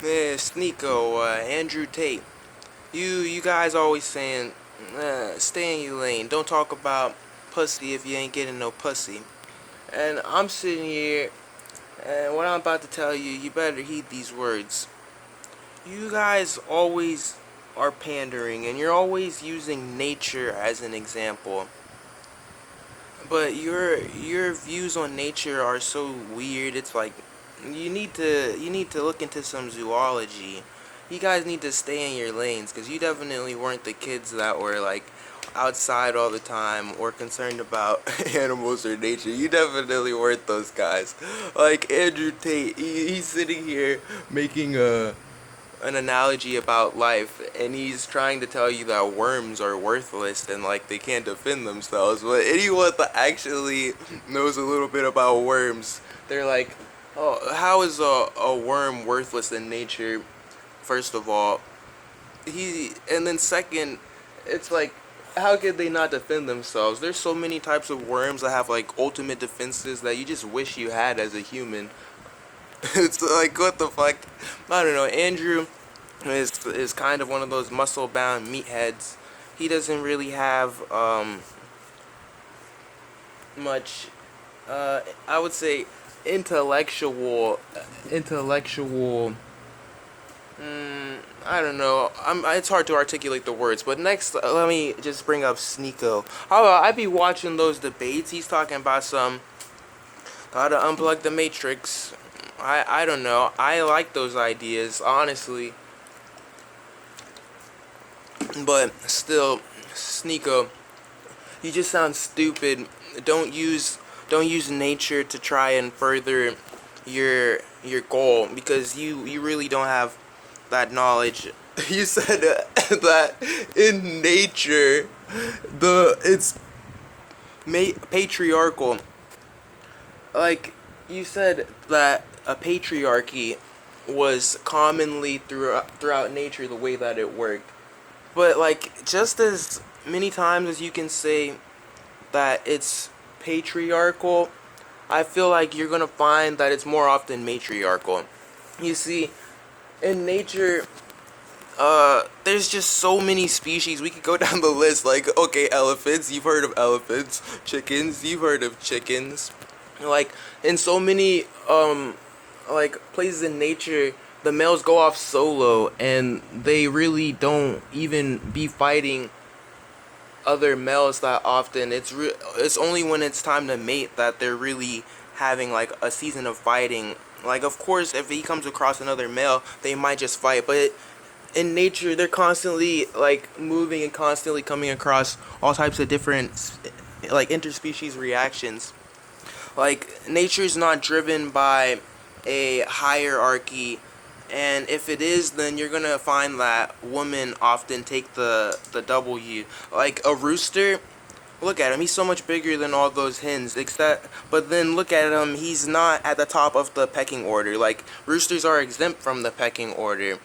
Yeah, sneako, Andrew Tate. You guys always saying, stay in your lane. Don't talk about pussy if you ain't getting no pussy. And I'm sitting here, and what I'm about to tell you, you better heed these words. You guys always are pandering, and you're always using nature as an example. But your views on nature are so weird. It's like you need to look into some zoology. You guys need to stay in your lanes because you definitely weren't the kids that were like outside all the time or concerned about animals or nature. You definitely weren't those guys. Like Andrew Tate, he's sitting here making an analogy about life, and he's trying to tell you that worms are worthless and like they can't defend themselves. But anyone that actually knows a little bit about worms, they're like, oh, how is a worm worthless in nature? First of all, and then second, it's like, how could they not defend themselves? There's so many types of worms that have like ultimate defenses that you just wish you had as a human. It's like, what the fuck? I don't know. Andrew is kind of one of those muscle bound meatheads. He doesn't really have much I would say intellectual I don't know. It's hard to articulate the words, but next, let me just bring up sneako. I be watching those debates. He's talking about some gotta unplug the matrix. I don't know. I like those ideas, honestly. But still, sneako, you just sound stupid. Don't use don't use nature to try and further your goal because you really don't have that knowledge. You said that in nature it's patriarchal. Like, you said that a patriarchy was commonly throughout nature the way that it worked. But like, just as many times as you can say that it's patriarchal, I feel like you're gonna find that it's more often matriarchal. You see, in nature, there's just so many species. We could go down the list. Like, okay, elephants. You've heard of elephants. Chickens. You've heard of chickens. Like, in so many like places in nature, the males go off solo and they really don't even be fighting other males that often. It's only when it's time to mate that they're really having like a season of fighting. Like, of course, if he comes across another male, they might just fight, but in nature they're constantly like moving and constantly coming across all types of different like interspecies reactions. Like, nature's not driven by a hierarchy, and if it is, then you're gonna find that women often take the W. Like a rooster, look at him, he's so much bigger than all those hens, except, but then look at him, he's not at the top of the pecking order. Like, roosters are exempt from the pecking order.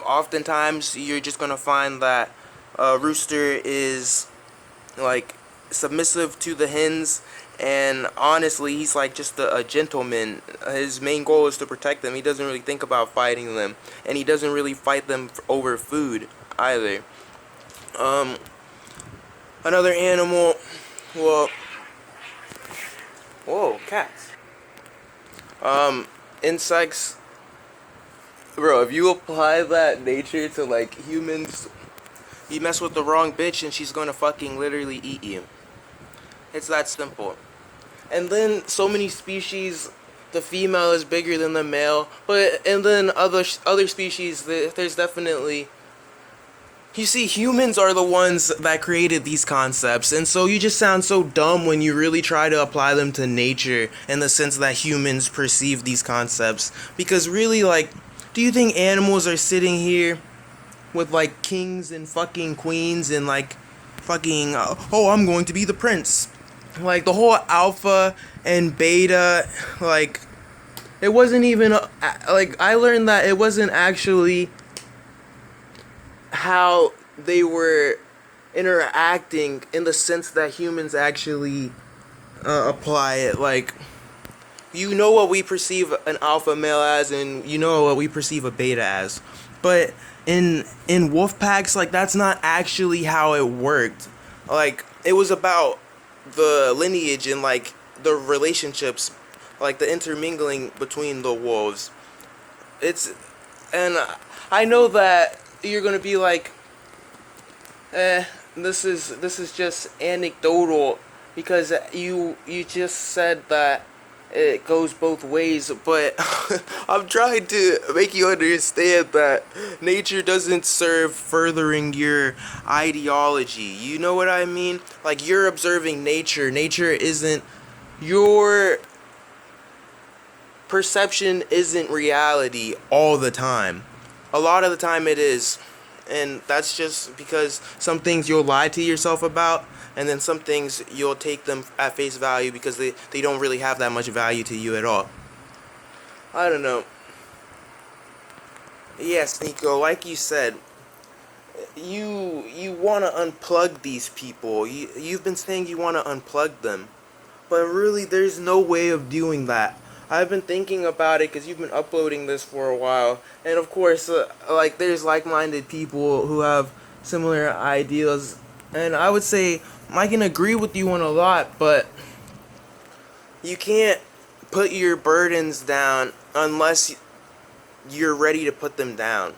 Oftentimes you're just gonna find that a rooster is like submissive to the hens, and honestly he's like just a gentleman. His main goal is to protect them. He doesn't really think about fighting them, and he doesn't really fight them over food either. um Another animal, well, whoa, cats. Insects, bro, if you apply that nature to like humans, you mess with the wrong bitch and she's gonna fucking literally eat you. It's that simple. And then so many species, the female is bigger than the male, but and then other species, there's definitely, you see, humans are the ones that created these concepts, and so you just sound so dumb when you really try to apply them to nature in the sense that humans perceive these concepts. Because really, like, do you think animals are sitting here with like kings and fucking queens and like fucking, oh, I'm going to be the prince? Like, the whole alpha and beta, like, it wasn't even like, I learned that it wasn't actually how they were interacting in the sense that humans actually apply it. Like, You know what we perceive an alpha male as, and you know what we perceive a beta as. But in wolf packs, like, that's not actually how it worked. Like, it was about the lineage and, like, the relationships, like the intermingling between the wolves. It's and I know that you're gonna be like, this is just anecdotal because you just said that it goes both ways, but I'm trying to make you understand that nature doesn't serve furthering your ideology. You know what I mean? Like, you're observing nature. Nature isn't your perception isn't reality all the time. A lot of the time it is. And that's just because some things you'll lie to yourself about, and then some things you'll take them at face value because they don't really have that much value to you at all. I don't know. Yes, Nico, like you said, you want to unplug these people. You've been saying you want to unplug them. But really, there's no way of doing that. I've been thinking about it because you've been uploading this for a while. And of course, like, there's like-minded people who have similar ideas. And I would say I can agree with you on a lot, but you can't put your burdens down unless you're ready to put them down.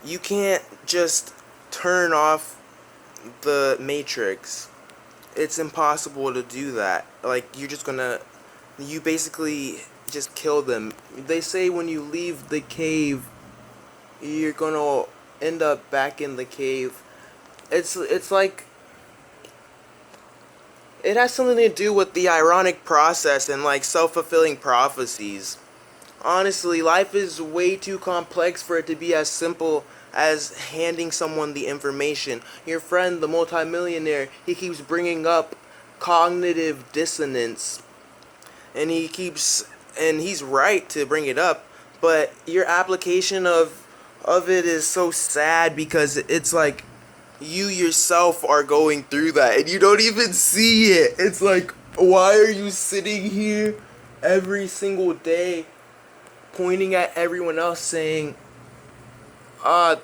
You can't just turn off the matrix. It's impossible to do that. Like, you basically just kill them. They say when you leave the cave, you're gonna end up back in the cave. It's like, it has something to do with the ironic process and, like, self-fulfilling prophecies. Honestly, life is way too complex for it to be as simple as handing someone the information. Your friend, the multimillionaire, he keeps bringing up cognitive dissonance, and he's right to bring it up, but your application of it is so sad because it's like you yourself are going through that and you don't even see it. It's like, why are you sitting here every single day pointing at everyone else saying,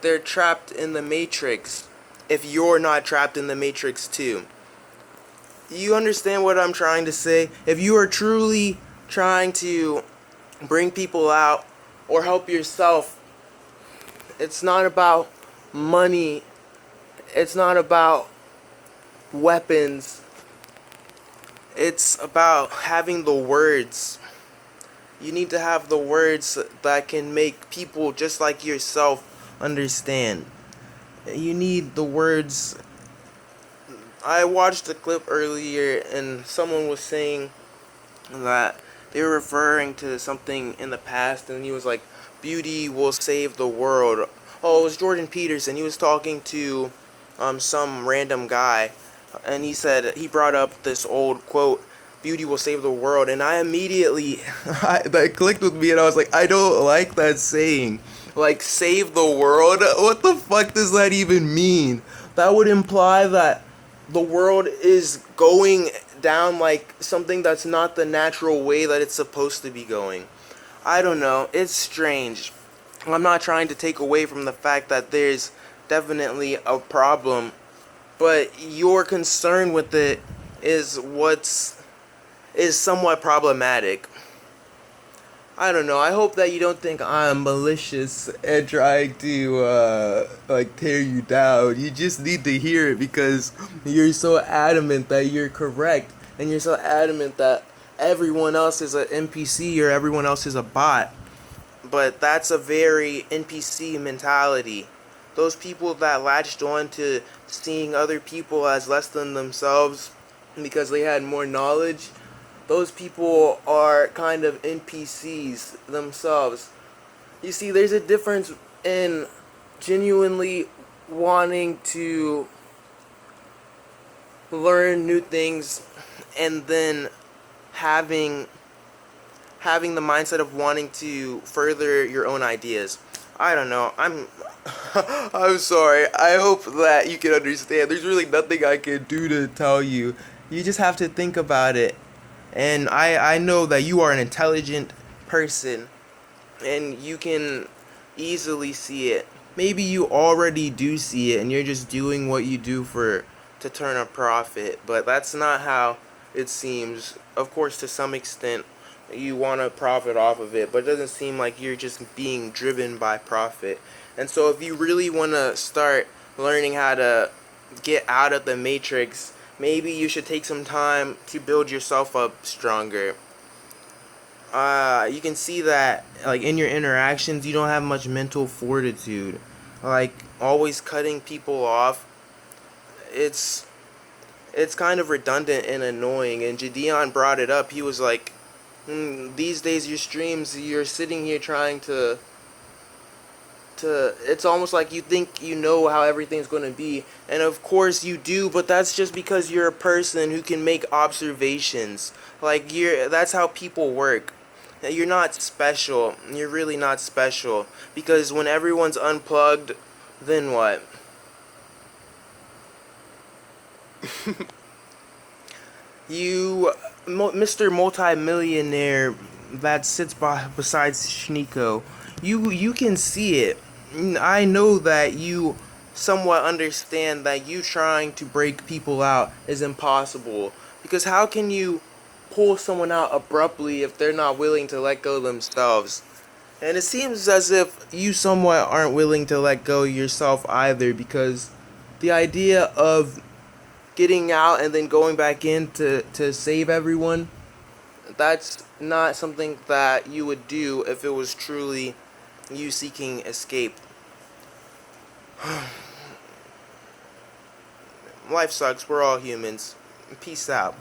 they're trapped in the matrix, if you're not trapped in the matrix too? You understand what I'm trying to say? If you are truly trying to bring people out or help yourself, it's not about money, it's not about weapons, it's about having the words. You need to have the words that can make people just like yourself understand. You need the words. I watched a clip earlier and someone was saying that they were referring to something in the past, and he was like, beauty will save the world. Oh, it was Jordan Peterson. He was talking to some random guy, and he brought up this old quote, beauty will save the world, and I immediately that clicked with me, and I was like, I don't like that saying. Like, save the world? What the fuck does that even mean? That would imply that the world is going down like something that's not the natural way that it's supposed to be going. I don't know. It's strange. I'm not trying to take away from the fact that there's definitely a problem, but your concern with it is somewhat problematic. I don't know. I hope that you don't think I'm malicious and trying to like, tear you down. You just need to hear it because you're so adamant that you're correct, and you're so adamant that everyone else is an NPC or everyone else is a bot. But that's a very NPC mentality. Those people that latched on to seeing other people as less than themselves because they had more knowledge, those people are kind of NPCs themselves. You see, there's a difference in genuinely wanting to learn new things and then having the mindset of wanting to further your own ideas. I don't know. I'm sorry. I hope that you can understand. There's really nothing I can do to tell you. You just have to think about it And I know that you are an intelligent person and you can easily see it. Maybe you already do see it and you're just doing what you do for to turn a profit, but that's not how it seems. Of course, to some extent, you want to profit off of it, but it doesn't seem like you're just being driven by profit. And so, if you really want to start learning how to get out of the matrix, maybe you should take some time to build yourself up stronger. You can see that like in your interactions you don't have much mental fortitude, like always cutting people off. It's it's kind of redundant and annoying, and Jadeon brought it up. He was like, these days your streams, you're sitting here trying to it's almost like you think you know how everything's going to be, and of course you do, but that's just because you're a person who can make observations. Like, that's how people work. You're not special. You're really not special, because when everyone's unplugged, then what? You, Mr. Multimillionaire that sits besides sneako, you can see it. I know that you somewhat understand that you trying to break people out is impossible, because how can you pull someone out abruptly if they're not willing to let go themselves? And it seems as if you somewhat aren't willing to let go yourself either, because the idea of getting out and then going back in to save everyone, that's not something that you would do if it was truly you seeking escape. Life sucks. We're all humans. Peace out.